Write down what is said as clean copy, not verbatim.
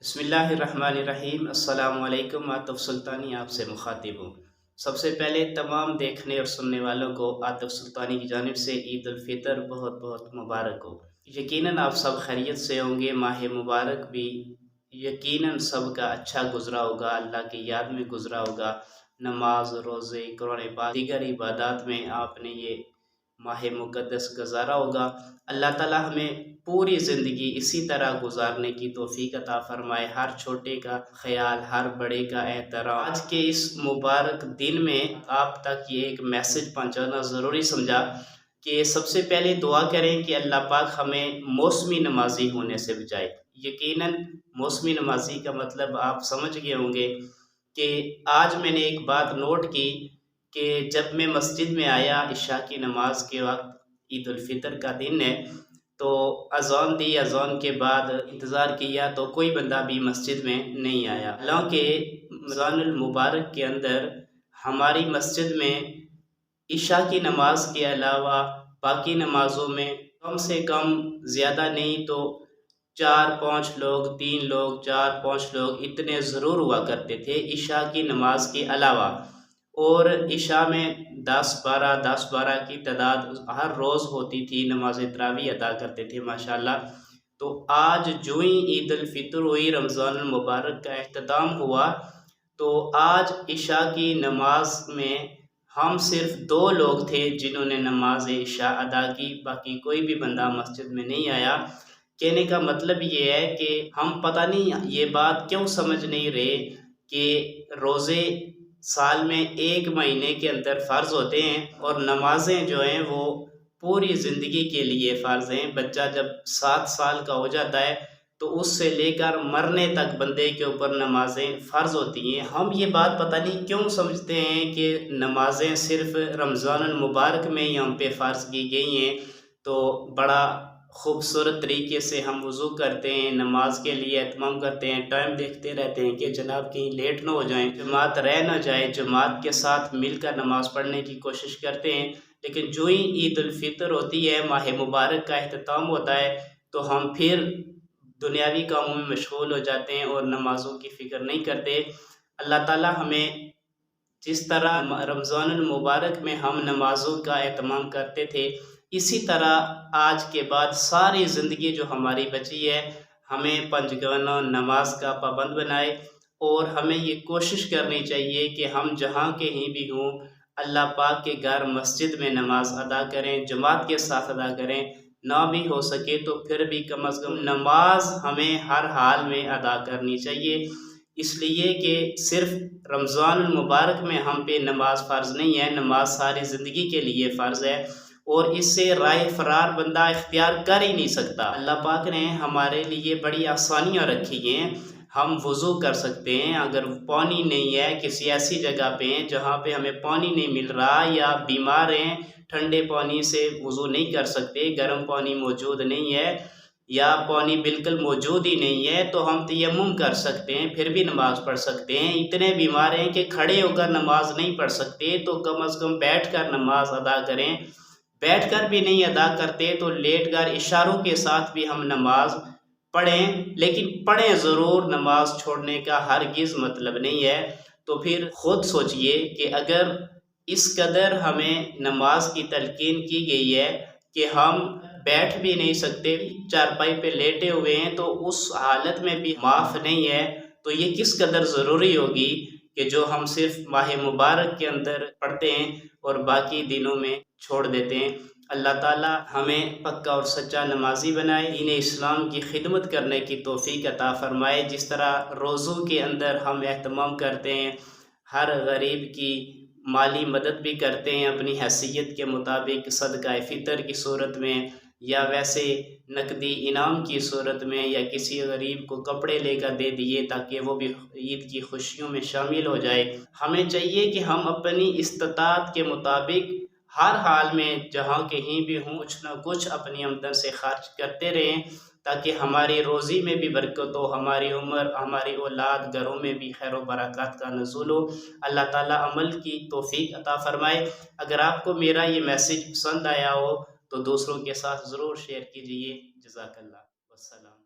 بسم اللہ الرحمن الرحیم۔ السلام علیکم، عاطف سلطانی آپ سے مخاطب ہوں۔ سب سے پہلے تمام دیکھنے اور سننے والوں کو عاطف سلطانی کی جانب سے عید الفطر بہت بہت مبارک ہو۔ یقیناً آپ سب خیریت سے ہوں گے۔ ماہ مبارک بھی یقیناً سب کا اچھا گزرا ہوگا، اللہ کی یاد میں گزرا ہوگا۔ نماز، روزے، قرآن پاک، دیگر عبادات میں آپ نے یہ ماہ مقدس گزارا ہوگا۔ اللہ تعالی ہمیں پوری زندگی اسی طرح گزارنے کی توفیق عطا فرمائے۔ ہر چھوٹے کا خیال، ہر بڑے کا احترام۔ آج کے اس مبارک دن میں آپ تک یہ ایک میسج پہنچانا ضروری سمجھا کہ سب سے پہلے دعا کریں کہ اللہ پاک ہمیں موسمی نمازی ہونے سے بچائے۔ یقیناً موسمی نمازی کا مطلب آپ سمجھ گئے ہوں گے کہ آج میں نے ایک بات نوٹ کی کہ جب میں مسجد میں آیا عشاء کی نماز کے وقت، عید الفطر کا دن ہے، تو اذان دی۔ اذان کے بعد انتظار کیا تو کوئی بندہ بھی مسجد میں نہیں آیا، حالانکہ رمضان المبارک کے اندر ہماری مسجد میں عشاء کی نماز کے علاوہ باقی نمازوں میں کم سے کم زیادہ نہیں تو 4-5 لوگ، 3 لوگ، 4-5 لوگ اتنے ضرور ہوا کرتے تھے عشاء کی نماز کے علاوہ۔ اور عشاء میں 10-12 کی تعداد ہر روز ہوتی تھی، نماز تراویح ادا کرتے تھے ماشاءاللہ۔ تو آج جو ہی عید الفطر ہوئی، رمضان المبارک کا اختتام ہوا، تو آج عشاء کی نماز میں ہم صرف 2 لوگ تھے جنہوں نے نماز عشاء ادا کی، باقی کوئی بھی بندہ مسجد میں نہیں آیا۔ کہنے کا مطلب یہ ہے کہ ہم پتہ نہیں یہ بات کیوں سمجھ نہیں رہے کہ روزے سال میں 1 مہینے کے اندر فرض ہوتے ہیں اور نمازیں جو ہیں وہ پوری زندگی کے لیے فرض ہیں۔ بچہ جب 7 سال کا ہو جاتا ہے تو اس سے لے کر مرنے تک بندے کے اوپر نمازیں فرض ہوتی ہیں۔ ہم یہ بات پتہ نہیں کیوں سمجھتے ہیں کہ نمازیں صرف رمضان المبارک میں ہی ہم پہ فرض کی گئی ہیں، تو بڑا خوبصورت طریقے سے ہم وضو کرتے ہیں، نماز کے لیے اہتمام کرتے ہیں، ٹائم دیکھتے رہتے ہیں کہ جناب کہیں لیٹ نہ ہو جائیں، جماعت رہ نہ جائے، جماعت کے ساتھ مل کر نماز پڑھنے کی کوشش کرتے ہیں۔ لیکن جو ہی عید الفطر ہوتی ہے، ماہ مبارک کا اختتام ہوتا ہے، تو ہم پھر دنیاوی کاموں میں مشغول ہو جاتے ہیں اور نمازوں کی فکر نہیں کرتے۔ اللہ تعالی ہمیں جس طرح رمضان المبارک میں ہم نمازوں کا اہتمام کرتے تھے، اسی طرح آج کے بعد ساری زندگی جو ہماری بچی ہے، ہمیں پنجگانہ نماز کا پابند بنائے۔ اور ہمیں یہ کوشش کرنی چاہیے کہ ہم جہاں کہیں بھی ہوں، اللہ پاک کے گھر مسجد میں نماز ادا کریں، جماعت کے ساتھ ادا کریں۔ نہ بھی ہو سکے تو پھر بھی کم از کم نماز ہمیں ہر حال میں ادا کرنی چاہیے، اس لیے کہ صرف رمضان المبارک میں ہم پہ نماز فرض نہیں ہے، نماز ساری زندگی کے لیے فرض ہے، اور اس سے رائے فرار بندہ اختیار کر ہی نہیں سکتا۔ اللہ پاک نے ہمارے لیے بڑی آسانیاں رکھی ہیں۔ ہم وضو کر سکتے ہیں، اگر پانی نہیں ہے، کسی ایسی جگہ پہ ہیں جہاں پہ ہمیں پانی نہیں مل رہا، یا بیمار ہیں، ٹھنڈے پانی سے وضو نہیں کر سکتے، گرم پانی موجود نہیں ہے، یا پانی بالکل موجود ہی نہیں ہے، تو ہم تیمم کر سکتے ہیں، پھر بھی نماز پڑھ سکتے ہیں۔ اتنے بیمار ہیں کہ کھڑے ہو کر نماز نہیں پڑھ سکتے، تو کم از کم بیٹھ کر نماز ادا کریں۔ بیٹھ کر بھی نہیں ادا کرتے تو لیٹ کر اشاروں کے ساتھ بھی ہم نماز پڑھیں، لیکن پڑھیں ضرور۔ نماز چھوڑنے کا ہرگز مطلب نہیں ہے۔ تو پھر خود سوچئے کہ اگر اس قدر ہمیں نماز کی تلقین کی گئی ہے کہ ہم بیٹھ بھی نہیں سکتے، چارپائی پہ لیٹے ہوئے ہیں، تو اس حالت میں بھی معاف نہیں ہے، تو یہ کس قدر ضروری ہوگی کہ جو ہم صرف ماہ مبارک کے اندر پڑھتے ہیں اور باقی دنوں میں چھوڑ دیتے ہیں۔ اللہ تعالی ہمیں پکا اور سچا نمازی بنائے، دین اسلام کی خدمت کرنے کی توفیق عطا فرمائے۔ جس طرح روزوں کے اندر ہم اہتمام کرتے ہیں، ہر غریب کی مالی مدد بھی کرتے ہیں اپنی حیثیت کے مطابق، صدقہ فطر کی صورت میں، یا ویسے نقدی انعام کی صورت میں، یا کسی غریب کو کپڑے لے کر دے دیے تاکہ وہ بھی عید کی خوشیوں میں شامل ہو جائے۔ ہمیں چاہیے کہ ہم اپنی استطاعت کے مطابق ہر حال میں جہاں کہیں بھی ہوں، کچھ نہ کچھ اپنی آمدن سے خرچ کرتے رہیں، تاکہ ہماری روزی میں بھی برکت ہو، ہماری عمر، ہماری اولاد، گھروں میں بھی خیر و برکات کا نزول ہو۔ اللہ تعالیٰ عمل کی توفیق عطا فرمائے۔ اگر آپ کو میرا یہ میسج پسند آیا ہو تو دوسروں کے ساتھ ضرور شیئر کیجئے۔ جزاک اللہ، والسلام۔